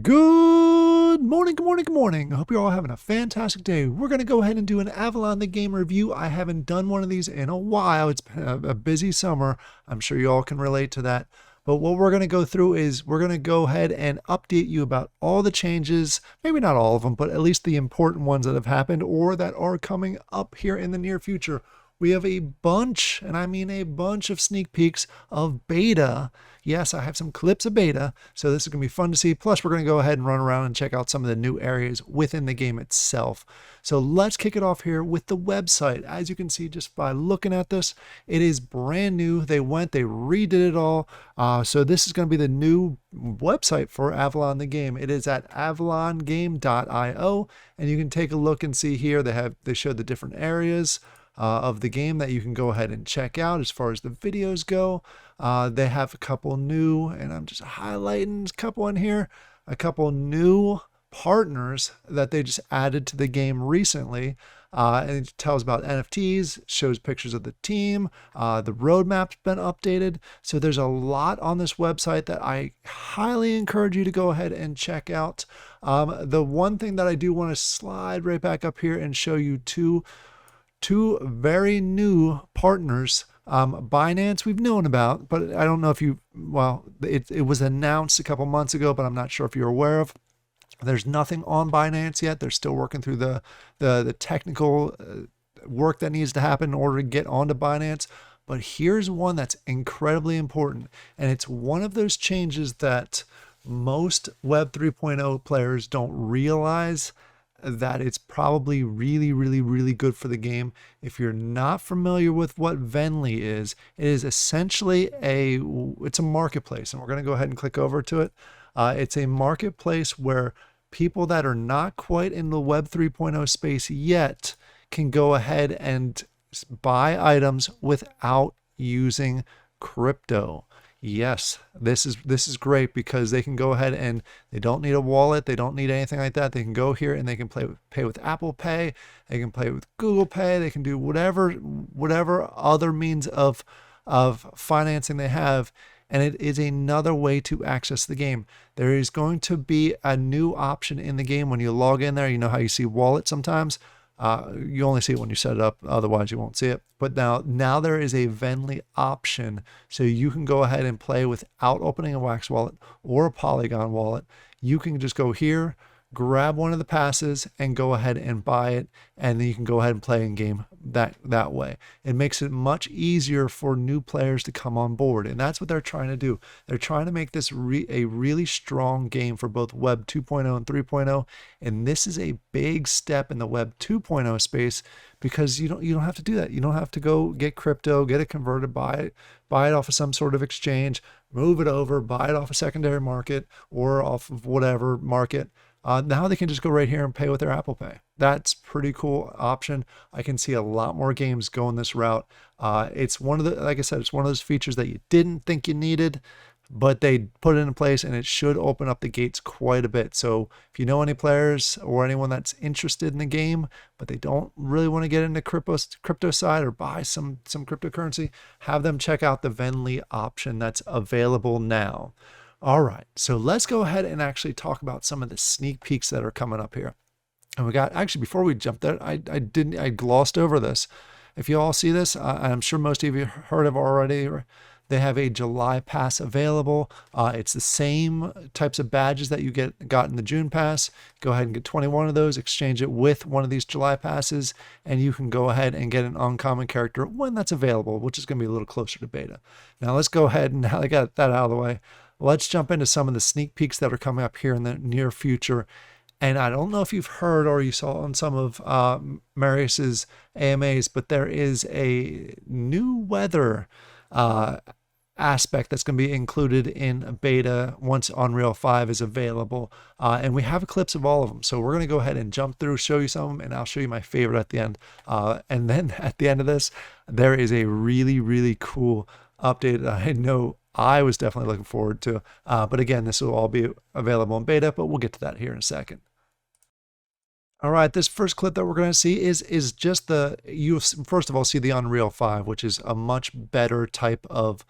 Good morning, good morning, good morning. I hope you're all having a fantastic day. We're going to go ahead and do an Avalon the Game review. I haven't done one of these in a while. It's been a busy summer. I'm sure you all can relate to that. But what we're going to go through is we're going to go ahead and update you about all the changes, maybe not all of them, but at least the important ones that have happened or that are coming up here in the near future. We have a bunch, and I mean a bunch of sneak peeks of beta. Yes, I have some clips of beta, so this is going to be fun to see. Plus, we're going to go ahead and run around and check out some of the new areas within the game itself. So let's kick it off here with the website. As you can see just by looking at this, it is brand new. They redid it all. So this is going to be the new website for Avalon the Game. It is at avalongame.io, and you can take a look and see here. They showed the different areas of the game that you can go ahead and check out as far as the videos go. They have a couple new, and I'm just highlighting a couple in here, a couple new partners that they just added to the game recently. And it tells about NFTs, shows pictures of the team, the roadmap's been updated. So there's a lot on this website that I highly encourage you to go ahead and check out. The one thing that I do want to slide right back up here and show you two very new partners. Binance we've known about, but I don't know if it was announced a couple months ago, but I'm not sure if you're aware of. There's nothing on Binance yet. They're still working through the technical work that needs to happen in order to get onto Binance. But here's one that's incredibly important, and it's one of those changes that most Web 3.0 players don't realize that it's probably really, really, really good for the game. If you're not familiar with what Venly is, it is essentially it's a marketplace, and we're going to go ahead and click over to it. It's a marketplace where people that are not quite in the Web 3.0 space yet can go ahead and buy items without using crypto. Yes, this is great because they can go ahead and they don't need a wallet. They don't need anything like that. They can go here and they can pay with Apple Pay. They can pay with Google Pay. They can do whatever other means of financing they have. And it is another way to access the game. There is going to be a new option in the game when you log in there. You know how you see wallet sometimes? You only see it when you set it up, otherwise you won't see it. But now there is a Venly option, so you can go ahead and play without opening a Wax wallet or a Polygon wallet. You can just go here, grab one of the passes, and go ahead and buy it, and then you can go ahead and play in game that way. It makes it much easier for new players to come on board, and that's what they're trying to do. They're trying to make this a really strong game for both Web 2.0 and 3.0, and this is a big step in the Web 2.0 space because you don't have to do that. You don't have to go get crypto, get it converted, buy it off of some sort of exchange, move it over, buy it off a secondary market or off of whatever market. Now they can just go right here and pay with their Apple Pay. That's pretty cool option. I can see a lot more games going this route. It's like I said, it's one of those features that you didn't think you needed, but they put it in place and it should open up the gates quite a bit. So if you know any players or anyone that's interested in the game, but they don't really want to get into crypto side or buy some cryptocurrency, have them check out the Venly option that's available now. All right, so let's go ahead and actually talk about some of the sneak peeks that are coming up here. And before we jump there, I glossed over this. If you all see this, I'm sure most of you heard of already. They have a July pass available. It's the same types of badges that you got in the June pass. Go ahead and get 21 of those, exchange it with one of these July passes, and you can go ahead and get an uncommon character when that's available, which is going to be a little closer to beta. Now let's go ahead and now they got that out of the way. Let's jump into some of the sneak peeks that are coming up here in the near future. And I don't know if you've heard or you saw on some of Marius's AMAs, but there is a new weather aspect that's going to be included in beta once Unreal 5 is available. And we have clips of all of them. So we're going to go ahead and jump through, show you some of them, and I'll show you my favorite at the end. And then at the end of this, there is a really, really cool update I know I was definitely looking forward to. But again, this will all be available in beta, but we'll get to that here in a second. All right, this first clip that we're going to see is just you first of all see the Unreal 5, which is a much better type of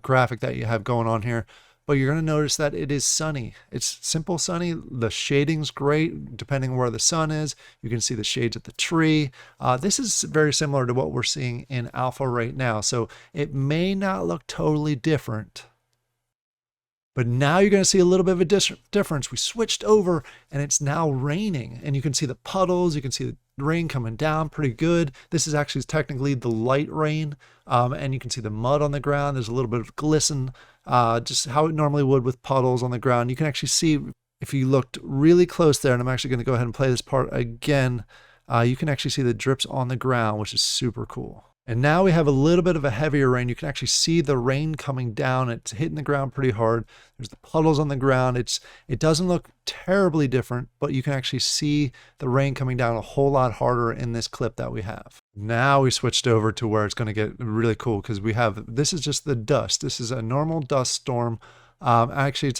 graphic that you have going on here. but you're going to notice that it is sunny. It's simple sunny. The shading's great depending where the sun is. You can see the shades of the tree. This is very similar to what we're seeing in alpha right now, so it may not look totally different. But now you're going to see a little bit of a difference. We switched over and it's now raining, and you can see the puddles. You can see the rain coming down pretty good. This is actually technically the light rain, and you can see the mud on the ground. There's a little bit of glisten, just how it normally would with puddles on the ground. You can actually see, if you looked really close there, and I'm actually going to go ahead and play this part again, you can actually see the drips on the ground, which is super cool. And now we have a little bit of a heavier rain. You can actually see the rain coming down. It's hitting the ground pretty hard. There's the puddles on the ground. It doesn't look terribly different, but you can actually see the rain coming down a whole lot harder in this clip that we have. Now we switched over to where it's going to get really cool, because this is just the dust. This is a normal dust storm. Actually,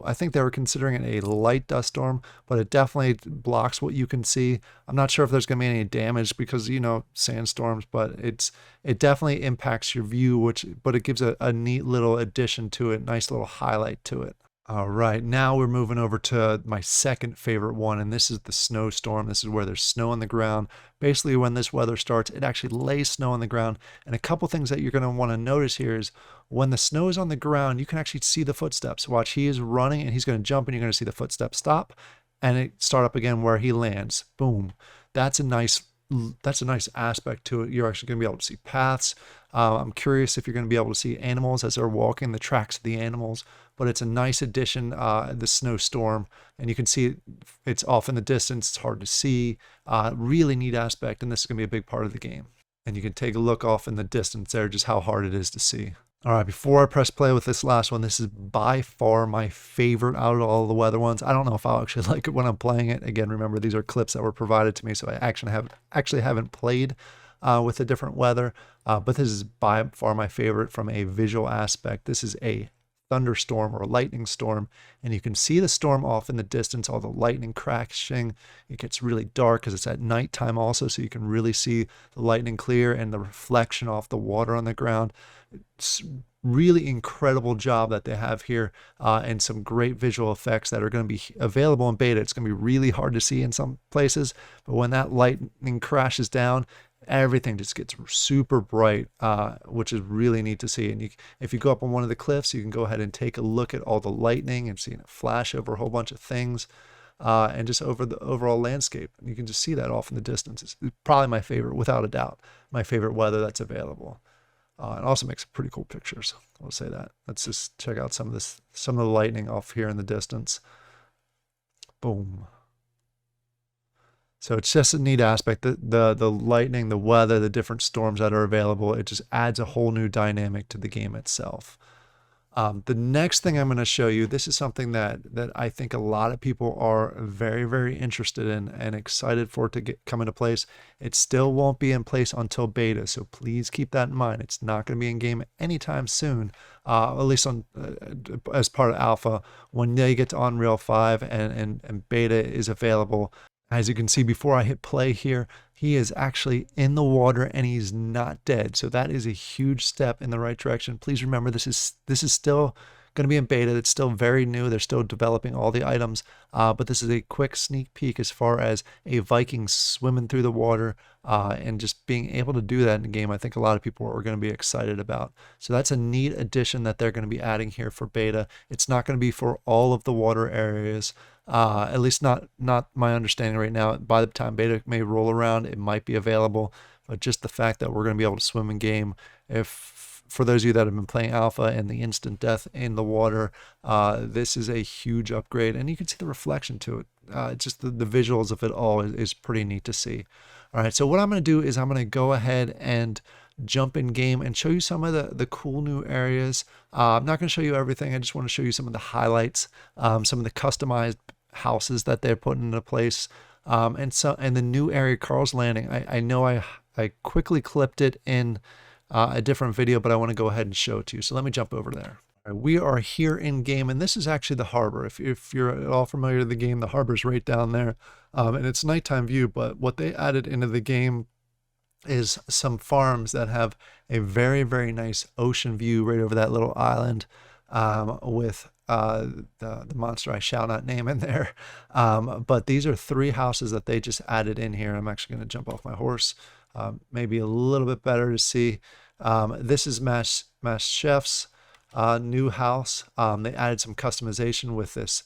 I think they were considering it a light dust storm, but it definitely blocks what you can see. I'm not sure if there's going to be any damage because, sandstorms, but it definitely impacts your view, but it gives a neat little addition to it, nice little highlight to it. All right, now we're moving over to my second favorite one, and this is the snowstorm. This is where there's snow on the ground. Basically, when this weather starts, it actually lays snow on the ground. And a couple things that you're going to want to notice here is when the snow is on the ground, you can actually see the footsteps. Watch, he is running, and he's going to jump, and you're going to see the footsteps stop, and it start up again where he lands. Boom. That's a nice aspect to it. You're actually going to be able to see paths. I'm curious if you're going to be able to see animals as they're walking, the tracks of the animals, but it's a nice addition, the snowstorm, and you can see it's off in the distance. It's hard to see. Really neat aspect, and this is going to be a big part of the game. And you can take a look off in the distance there, just how hard it is to see. All right, before I press play with this last one, this is by far my favorite out of all the weather ones. I don't know if I'll actually like it when I'm playing it. Again, remember, these are clips that were provided to me, so I actually haven't played with the different weather, but this is by far my favorite from a visual aspect. This is a thunderstorm or a lightning storm, and you can see the storm off in the distance, all the lightning crashing. It gets really dark because it's at nighttime also, so you can really see the lightning clear and the reflection off the water on the ground. It's really incredible job that they have here, and some great visual effects that are going to be available in beta. It's going to be really hard to see in some places, but when that lightning crashes down, everything just gets super bright, which is really neat to see. And if you go up on one of the cliffs, you can go ahead and take a look at all the lightning and seeing it flash over a whole bunch of things, and just over the overall landscape. And you can just see that off in the distance. It's probably my favorite, without a doubt, my favorite weather that's available. It also makes pretty cool pictures. I'll say that. Let's just check out some of the lightning off here in the distance. Boom. So it's just a neat aspect. The lightning, the weather, the different storms that are available, it just adds a whole new dynamic to the game itself. The next thing I'm going to show you, this is something that I think a lot of people are very, very interested in and excited for it to come into place. It still won't be in place until beta, so please keep that in mind. It's not going to be in game anytime soon, at least as part of alpha. When they get to Unreal 5 and beta is available, as you can see before I hit play here, he is actually in the water and he's not dead. So that is a huge step in the right direction. Please remember, this is still going to be in beta. It's still very new. They're still developing all the items, but this is a quick sneak peek as far as a Viking swimming through the water, and just being able to do that in the game. I think a lot of people are going to be excited about. So that's a neat addition that they're going to be adding here for beta. It's not going to be for all of the water areas. At least not my understanding right now. By the time beta may roll around, it might be available, but just the fact that we're going to be able to swim in game, for those of you that have been playing alpha and the instant death in the water, this is a huge upgrade, and you can see the reflection to it. Just the visuals of it all is pretty neat to see. All right, so what I'm going to do is I'm going to go ahead and jump in game and show you some of the cool new areas. I'm not going to show you everything. I just want to show you some of the highlights, some of the customized houses that they're putting into place, and the new area, Carl's Landing. I know I quickly clipped it in a different video, but I want to go ahead and show it to you. So let me jump over there. All right, we are here in game, and this is actually the harbor. If you're at all familiar with the game, the harbor's right down there, and it's nighttime view. But what they added into the game is some farms that have a very, very nice ocean view right over that little island. with the monster I shall not name in there. But these are 3 houses that they just added in here. I'm actually going to jump off my horse. Maybe a little bit better to see. This is Mass Chef's new house. They added some customization with this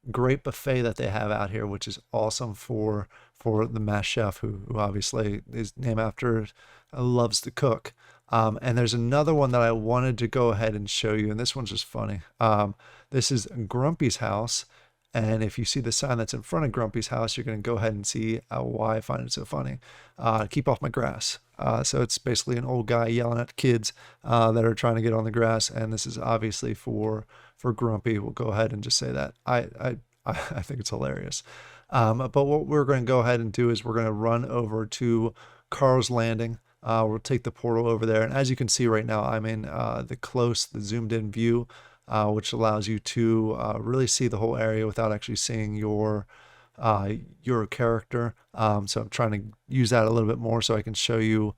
great buffet that they have out here, which is awesome for the Mass Chef, who obviously is named after, loves to cook. And there's another one that I wanted to go ahead and show you, and this one's just funny. This is Grumpy's house, and if you see the sign that's in front of Grumpy's house, you're going to go ahead and see why I find it so funny. Keep off my grass. So it's basically an old guy yelling at kids that are trying to get on the grass, and this is obviously for Grumpy. We'll go ahead and just say that. I think it's hilarious. But what we're going to go ahead and do is we're going to run over to Carl's Landing. We'll take the portal over there, and as you can see right now, I'm in the zoomed in view, which allows you to really see the whole area without actually seeing your character. So I'm trying to use that a little bit more so I can show you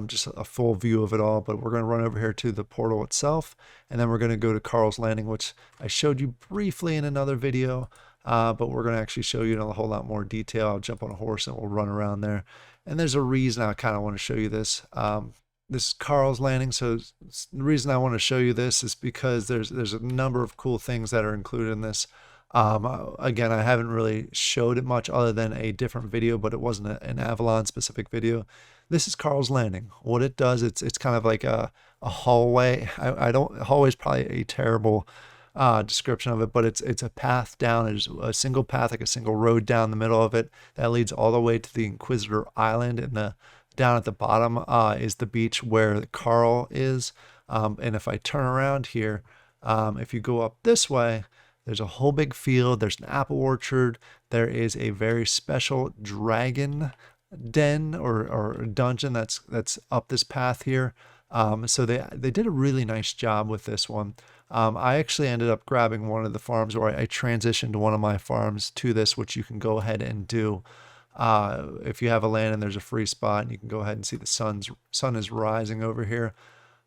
just a full view of it all. But we're going to run over here to the portal itself, and then we're going to go to Carl's Landing, which I showed you briefly in another video, but we're going to actually show you in a whole lot more detail. I'll jump on a horse and we'll run around there. And there's a reason I kind of want to show you this. This is Carl's Landing. So the reason I want to show you this is because there's a number of cool things that are included in this. Again, I haven't really showed it much other than a different video, but it wasn't an Avalon specific video. This is Carl's Landing. What it does, it's kind of like a hallway. Hallway is probably a terrible description of it, but it's a path down. There's a single path, like a single road down the middle of it that leads all the way to the Inquisitor Island, and down at the bottom is the beach where Carl is. And if I turn around here, if you go up this way, there's a whole big field. There's an apple orchard. There is a very special dragon den or dungeon that's up this path here. So they did a really nice job with this one. I actually ended up grabbing one of the farms, or I transitioned one of my farms to this, which you can go ahead and do. If you have a land and there's a free spot, and you can go ahead and see the sun is rising over here.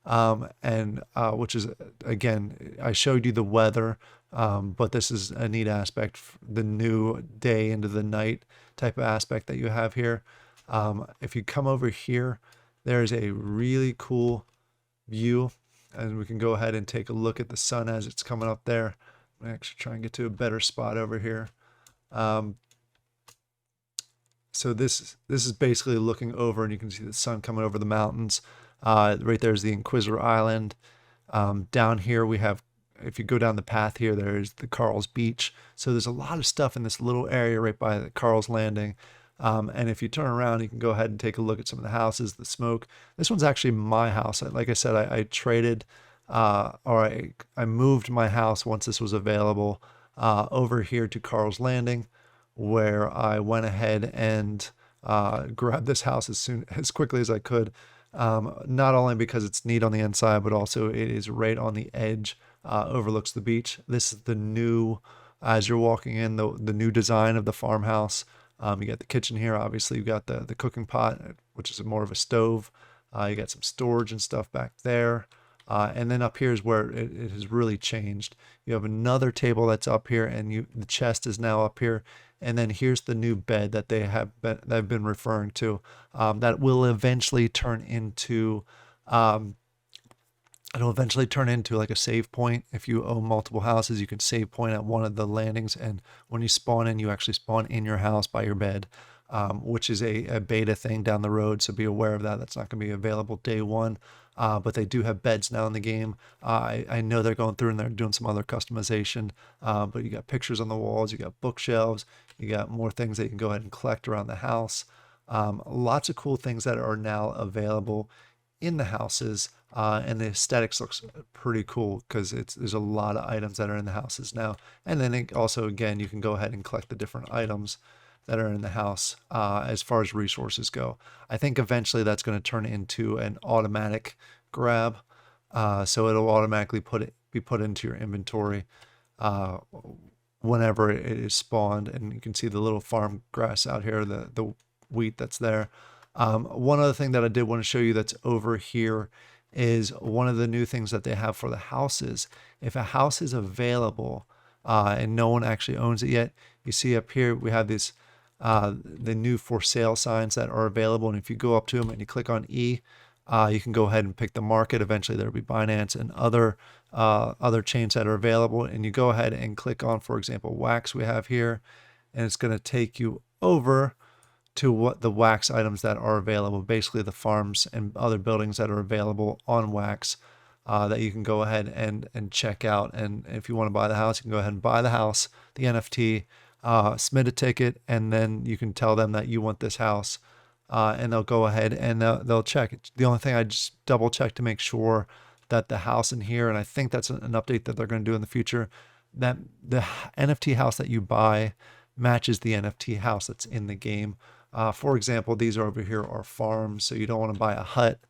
Which is, again, I showed you the weather, but this is a neat aspect, the new day into the night type of aspect that you have here. If you come over here, there's a really cool view, and we can go ahead and take a look at the sun as it's coming up there. I'm gonna actually try and get to a better spot over here. So this is basically looking over, and you can see the sun coming over the mountains. Right there's the Inquisitor Island. Down here we have, if you go down the path here, there's the Carl's Beach. So there's a lot of stuff in this little area right by the Carl's Landing. And if you turn around, you can go ahead and take a look at some of the houses, the smoke. This one's actually my house. Like I said, I traded, or I moved my house once this was available over here to Carl's Landing, where I went ahead and grabbed this house as quickly as I could. Not only because it's neat on the inside, but also it is right on the edge, overlooks the beach. This is the new, as you're walking in, the new design of the farmhouse. You got the kitchen here. Obviously, you've got the cooking pot, which is more of a stove. You got some storage and stuff back there. And then up here is where it has really changed. You have another table that's up here, and the chest is now up here. And then here's the new bed that they've been referring to, that will eventually turn into it'll eventually turn into like a save point. If you own multiple houses, you can save point at one of the landings, and when you spawn in, you actually spawn in your house by your bed, which is a beta thing down the road, so be aware of that. That's not going to be available day one, but they do have beds now in the game. I know they're going through and they're doing some other customization, but you got pictures on the walls, you got bookshelves, you got more things that you can go ahead and collect around the house. Lots of cool things that are now available in the houses, and the aesthetics looks pretty cool because there's a lot of items that are in the houses now. And then also, again, you can go ahead and collect the different items that are in the house as far as resources go. I think eventually that's going to turn into an automatic grab, so it'll automatically be put into your inventory whenever it is spawned. And you can see the little farm grass out here, the wheat that's there. One other thing that I did want to show you that's over here is one of the new things that they have for the houses. If a house is available and no one actually owns it yet, you see up here we have this the new for sale signs that are available, and if you go up to them and you click on E, you can go ahead and pick the market. Eventually there'll be Binance and other chains that are available, and you go ahead and click on, for example, Wax we have here, and it's going to take you over to what the Wax items that are available, basically the farms and other buildings that are available on Wax that you can go ahead and check out. And if you want to buy the house, you can go ahead and buy the house, the NFT, submit a ticket, and then you can tell them that you want this house, and they'll go ahead and they'll check it. The only thing I just double check to make sure that the house in here, and I think that's an update that they're going to do in the future, that the NFT house that you buy matches the NFT house that's in the game. For example, these over here are farms, so you don't want to buy a hut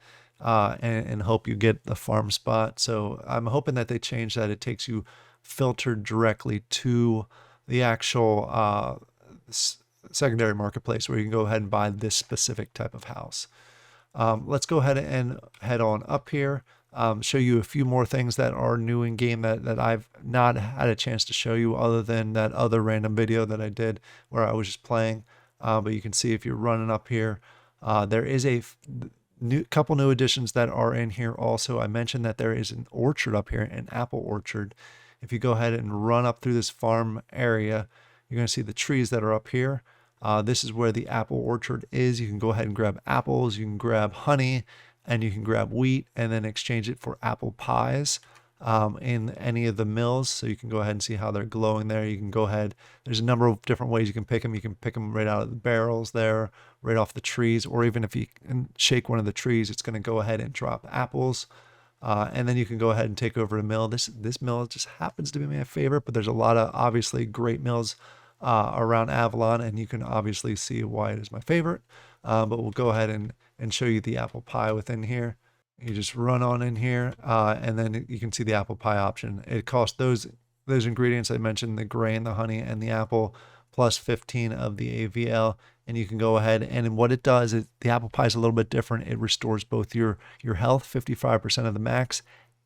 and hope you get the farm spot. So I'm hoping that they change that. It takes you filtered directly to the actual secondary marketplace where you can go ahead and buy this specific type of house. Let's go ahead and head on up here. Show you a few more things that are new in game that I've not had a chance to show you, other than that other random video that I did where I was just playing. But you can see if you're running up here, there is a couple new additions that are in here also. I mentioned that there is an orchard up here, an apple orchard. If you go ahead and run up through this farm area, you're going to see the trees that are up here. This is where the apple orchard is. You can go ahead and grab apples, you can grab honey, and you can grab wheat and then exchange it for apple pies in any of the mills. So you can go ahead and see how they're glowing there. You can go ahead, there's a number of different ways you can pick them. You can pick them right out of the barrels there, right off the trees, or even if you can shake one of the trees, it's going to go ahead and drop apples. And then you can go ahead and take over a mill. This mill just happens to be my favorite, but there's a lot of obviously great mills around Avalon, and you can obviously see why it is my favorite. But we'll go ahead and show you the apple pie within here. You just run on in here, and then you can see the apple pie option. It costs those ingredients I mentioned, the grain, the honey, and the apple, plus 15 of the AVL. And you can go ahead, and what it does is the apple pie is a little bit different. It restores both your health, 55% of the max,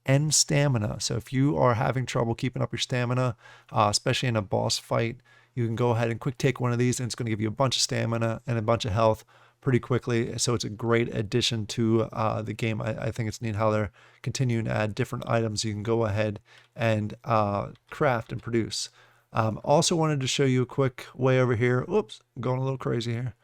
and stamina. So if you are having trouble keeping up your stamina, especially in a boss fight, you can go ahead and quick take one of these, and it's going to give you a bunch of stamina and a bunch of health pretty quickly. So it's a great addition to the game. I think it's neat how they're continuing to add different items you can go ahead and craft and produce. Also wanted to show you a quick way over here. Oops, I'm going a little crazy here.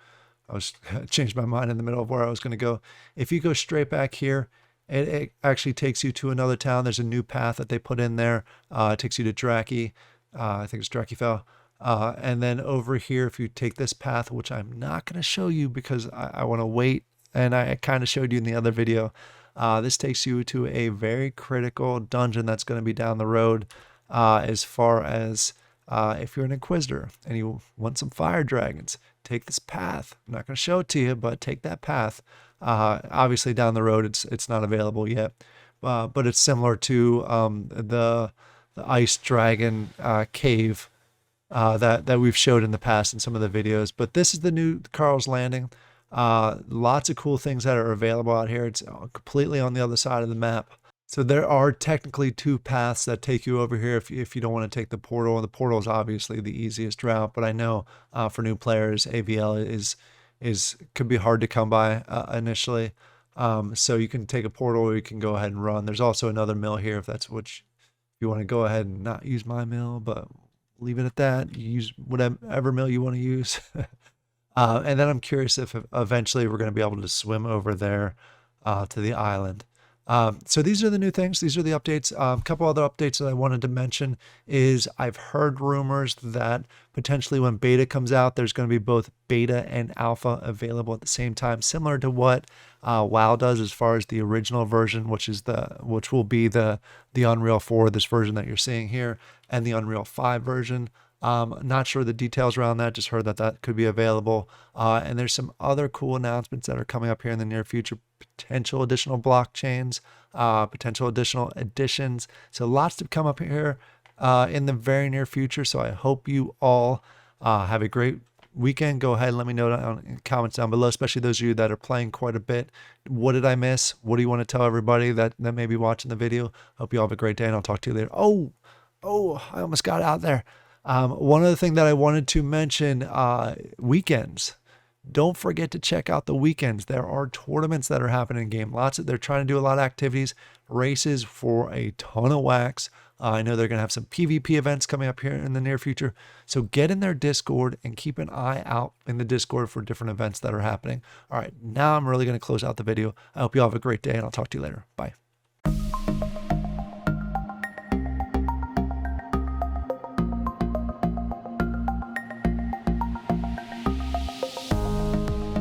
I was changed my mind in the middle of where I was going to go. If you go straight back here, it actually takes you to another town. There's a new path that they put in there. It takes you to Draki. I think it's Drakefell. And then over here, if you take this path, which I'm not going to show you because I want to wait, and I kind of showed you in the other video, this takes you to a very critical dungeon that's going to be down the road, as far as if you're an Inquisitor and you want some fire dragons, take this path. I'm not going to show it to you, but take that path. Obviously down the road, it's not available yet, but it's similar to the ice dragon cave that we've showed in the past in some of the videos. But this is the new Carl's Landing. Lots of cool things that are available out here. It's completely on the other side of the map. So there are technically two paths that take you over here if you don't want to take the portal. The portal is obviously the easiest route, but I know for new players, AVL could be hard to come by initially. So you can take a portal, or you can go ahead and run. There's also another mill here if that's what you want to go ahead and not use my mill, but leave it at that. You use whatever mill you want to use. And then I'm curious if eventually we're going to be able to swim over there to the island. So these are the new things. These are the updates. A couple other updates that I wanted to mention is I've heard rumors that potentially when beta comes out, there's going to be both beta and alpha available at the same time, similar to what WoW does as far as the original version, which will be the Unreal 4, this version that you're seeing here, and the Unreal 5 version. Not sure the details around that, just heard that could be available. And there's some other cool announcements that are coming up here in the near future, potential additional blockchains, potential additional additions. So lots to come up here in the very near future. So I hope you all have a great weekend, go ahead and let me know down in the comments down below, especially those of you that are playing quite a bit. What did I miss? What do you want to tell everybody that may be watching the video? Hope you all have a great day, and I'll talk to you later. Oh, I almost got out there. One other thing that I wanted to mention, weekends. Don't forget to check out the weekends. There are tournaments that are happening in game. They're trying to do a lot of activities, races for a ton of wax. I know they're going to have some PvP events coming up here in the near future. So get in their Discord and keep an eye out in the Discord for different events that are happening. All right, now I'm really going to close out the video. I hope you all have a great day, and I'll talk to you later. Bye.